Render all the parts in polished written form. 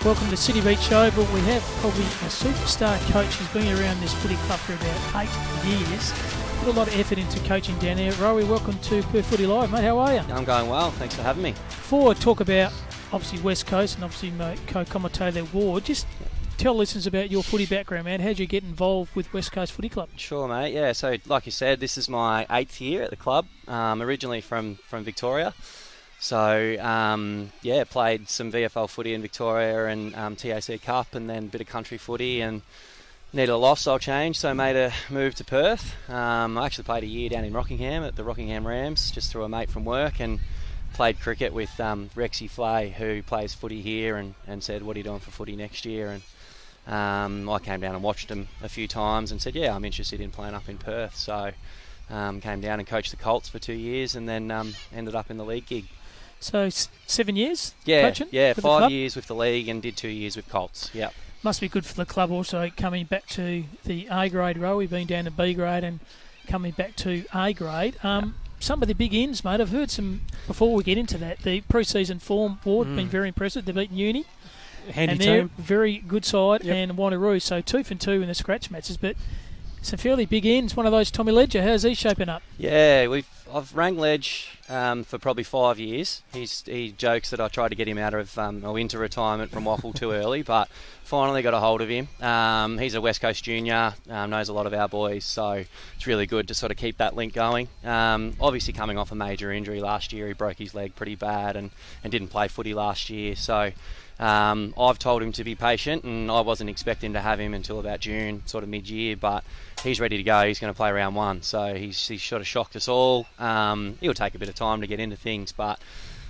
Welcome to City Beat Show, but we have probably a superstar coach who's been around this footy club for about 8 years. Put a lot of effort into coaching down there. Rowie, welcome to Perth Footy Live, mate. How are you? I'm going well. Thanks for having me. Before I talk about, obviously, West Coast and obviously my co-commentator Ward, just tell listeners about your footy background, man. How did you get involved with West Coast Footy Club? Sure, mate. Yeah, so like you said, this is my 8th year at the club, originally from Victoria. So, played some VFL footy in Victoria and TAC Cup, and then a bit of country footy, and needed a lifestyle change, so made a move to Perth. I actually played a year down in Rockingham at the Rockingham Rams, just through a mate from work, and played cricket with Rexy Flay, who plays footy here, and said, what are you doing for footy next year? And I came down and watched him a few times and said, yeah, I'm interested in playing up in Perth. So came down and coached the Colts for 2 years, and then ended up in the league gig. So 7 years coaching? Yeah, for 5 years with the league and did 2 years with Colts. Yep. Must be good for the club also coming back to the A grade row. We've been down to B grade and coming back to A grade. Some of the big ends, mate. I've heard some, before we get into that, the pre-season form, Ward, been very impressive. They've beaten Uni. Handy and they're team. Very good side, Yep. and Wanneroo, so 2 for 2 in the scratch matches, but some fairly big ends. One of those, Tommy Ledger, how's he shaping up? Yeah, I've rang Ledge for probably 5 years. He jokes that I tried to get him out of into retirement from Waffle too early, but finally got a hold of him. He's a West Coast junior, knows a lot of our boys, so it's really good to sort of keep that link going. Obviously coming off a major injury last year, he broke his leg pretty bad and didn't play footy last year, so I've told him to be patient, and I wasn't expecting to have him until about June, sort of mid-year, but he's ready to go. He's going to play round 1, so he's sort of shocked us all. He'll take a bit of time to get into things, but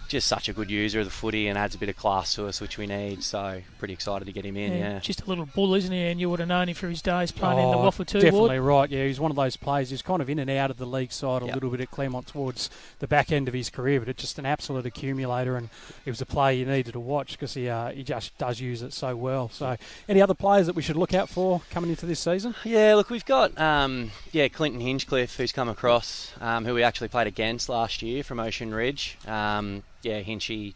just such a good user of the footy and adds a bit of class to us, which we need, so pretty excited to get him in, yeah. Just a little bull, isn't he? And you would have known him for his days playing in the Waffle too, definitely Ward. right, yeah. He's one of those players who's kind of in and out of the league side a little bit at Claremont towards the back end of his career, but it's just an absolute accumulator, and he was a player you needed to watch because he just does use it so well. So any other players that we should look out for coming into this season? Yeah, look, we've got Clint Hinchliffe, who's come across, who we actually played against last year from Ocean Ridge. Hinchy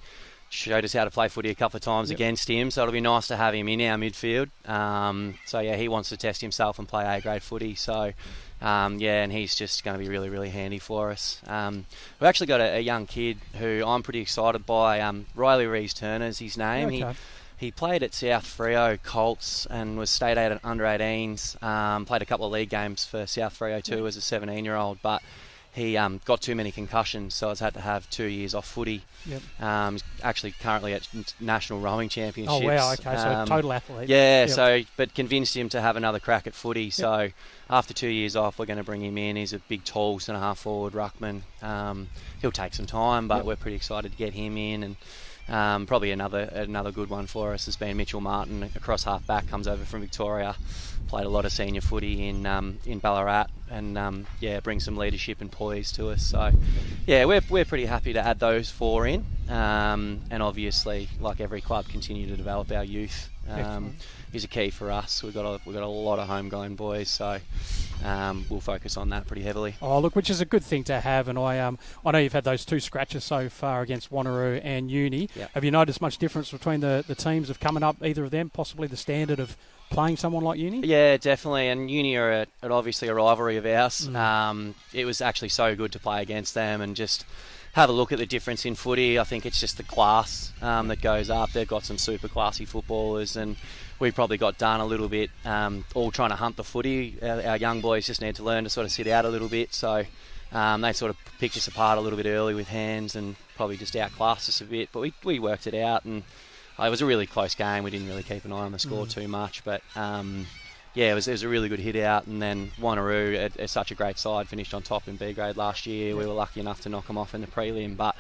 showed us how to play footy a couple of times against him, so it'll be nice to have him in our midfield. He wants to test himself and play A-grade footy, so and he's just going to be really, really handy for us. We've actually got a young kid who I'm pretty excited by. Riley Rees-Turner is his name. Okay. He played at South Freo Colts and was state under 18s. Played a couple of league games for South Freo too as a 17-year-old, but he got too many concussions, so he's had to have 2 years off footy. Yep. He's actually currently at national rowing championships. Oh, wow, okay, so total athlete. Yeah, Yep. But convinced him to have another crack at footy. Yep. So after 2 years off, we're going to bring him in. He's a big, tall centre-half forward ruckman. He'll take some time, but we're pretty excited to get him in. And probably another good one for us has been Mitchell Martin, across half-back, comes over from Victoria. Played a lot of senior footy in Ballarat, and brings some leadership and poise to us. So we're pretty happy to add those 4 in, and obviously, like every club, continue to develop our youth. Is a key for us. We've got a lot of homegrown boys, so we'll focus on that pretty heavily. Oh, look, which is a good thing to have, and I know you've had those 2 scratches so far against Wanneroo and Uni. Yep. Have you noticed much difference between the teams of coming up, either of them, possibly the standard of playing someone like Uni? Yeah, definitely, and Uni are obviously a rivalry of ours. It was actually so good to play against them and just have a look at the difference in footy. I think it's just the class that goes up. They've got some super classy footballers, and we probably got done a little bit all trying to hunt the footy. Our young boys just need to learn to sort of sit out a little bit, so they sort of picked us apart a little bit early with hands and probably just outclassed us a bit, but we worked it out, and it was a really close game. We didn't really keep an eye on the score too much, but it was a really good hit out. And then Wanneroo, is such a great side, finished on top in B grade last year. Yep. We were lucky enough to knock them off in the prelim, but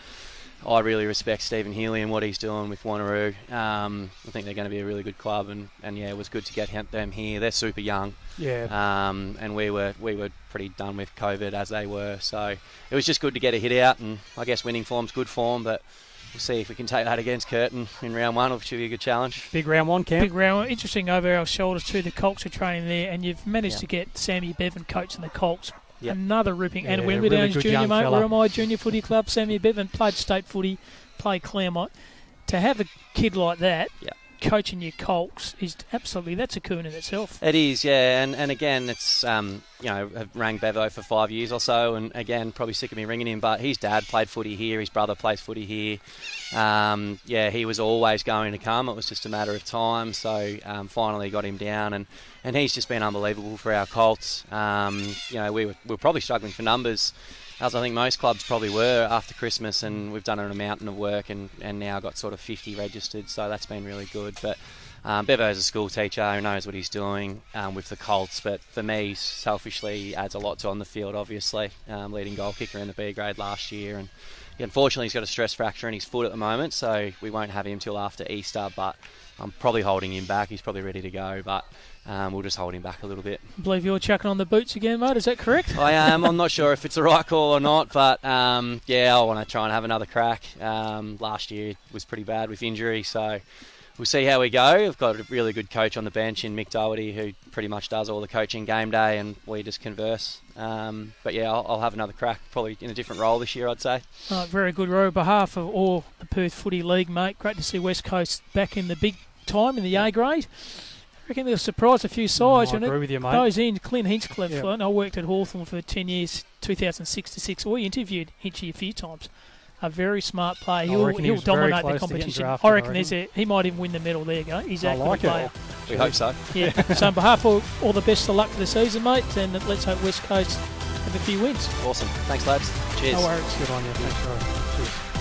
I really respect Stephen Healy and what he's doing with Wanneroo. I think they're going to be a really good club, and it was good to get them here. They're super young, and we were pretty done with COVID as they were, so it was just good to get a hit out. And I guess winning form's good form, but we'll see if we can take that against Curtin in round 1, which will be a good challenge. Big round 1, Cam. Big round 1. Interesting, over our shoulders too, the Colts are training there, and you've managed to get Sammy Bevan coaching the Colts. Yep. Another ripping. And when we're really down as good junior, young mate, fella. we're at my junior footy club. Sammy Bevan played state footy, played Claremont. To have a kid like that, coaching your Colts is absolutely, that's a coup in itself. It is, yeah, and again, it's I've rang Bevo for 5 years or so, and again, probably sick of me ringing him, but his dad played footy here, his brother plays footy here. He was always going to come. It was just a matter of time, so finally got him down, and he's just been unbelievable for our Colts. We were probably struggling for numbers, as I think most clubs probably were after Christmas, and we've done a mountain of work and now got sort of 50 registered, so that's been really good. But Bevo's a school teacher who knows what he's doing with the Colts, but for me, selfishly, he adds a lot to on the field, obviously. Leading goal kicker in the B grade last year, and unfortunately he's got a stress fracture in his foot at the moment, so we won't have him till after Easter, but I'm probably holding him back. He's probably ready to go, but we'll just hold him back a little bit. I believe you're chucking on the boots again, mate. Is that correct? I am. I'm not sure if it's the right call or not, but I want to try and have another crack. Last year was pretty bad with injury, so we'll see how we go. I've got a really good coach on the bench in Mick Doherty, who pretty much does all the coaching game day, and we just converse. I'll have another crack, probably in a different role this year, I'd say. Very good, Roy. On behalf of all the Perth Footy League, mate, great to see West Coast back in the big time in the A grade. I reckon they'll surprise a few sides. I agree with you, mate. Goes in Clint Hinchliffe. Yep. I worked at Hawthorn for 10 years, 2006 to 6. We interviewed Hinchy a few times. A very smart player. He'll dominate the competition. I reckon he might even win the medal. There you go. He's that good player. We hope so. Yeah. So on behalf of all the best of luck for the season, mate, and let's hope West Coast have a few wins. Awesome. Thanks, lads. Cheers. No worries. Good on you. Thanks, Roy. Cheers.